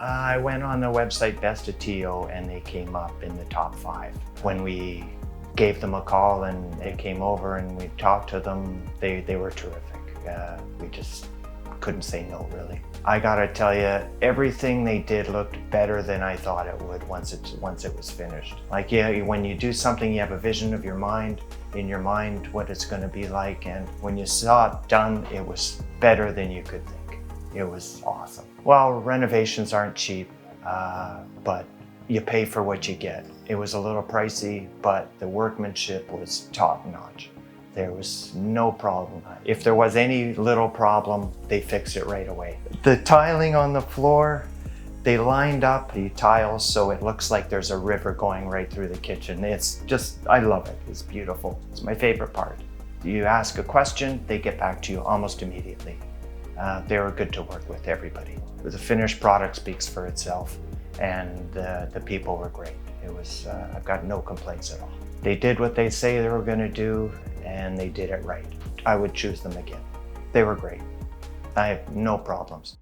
I went on the website Best of TO and they came up in the top 5. When we gave them a call and they came over and we talked to them, they were terrific. We just couldn't say no, really. I gotta tell you, everything they did looked better than I thought it would once it was finished. Like, yeah, when you do something, you have a vision of in your mind what it's gonna be like, and when you saw it done, it was better than you could think. It was awesome. Well, renovations aren't cheap, but you pay for what you get. It was a little pricey, but the workmanship was top notch. There was no problem. If there was any little problem, they fixed it right away. The tiling on the floor, they lined up the tiles so it looks like there's a river going right through the kitchen. It's just, I love it. It's beautiful. It's my favorite part. You ask a question, they get back to you almost immediately. They were good to work with, everybody. The finished product speaks for itself, and the people were great. It was, I've got no complaints at all. They did what they say they were gonna do, and they did it right. I would choose them again. They were great. I have no problems.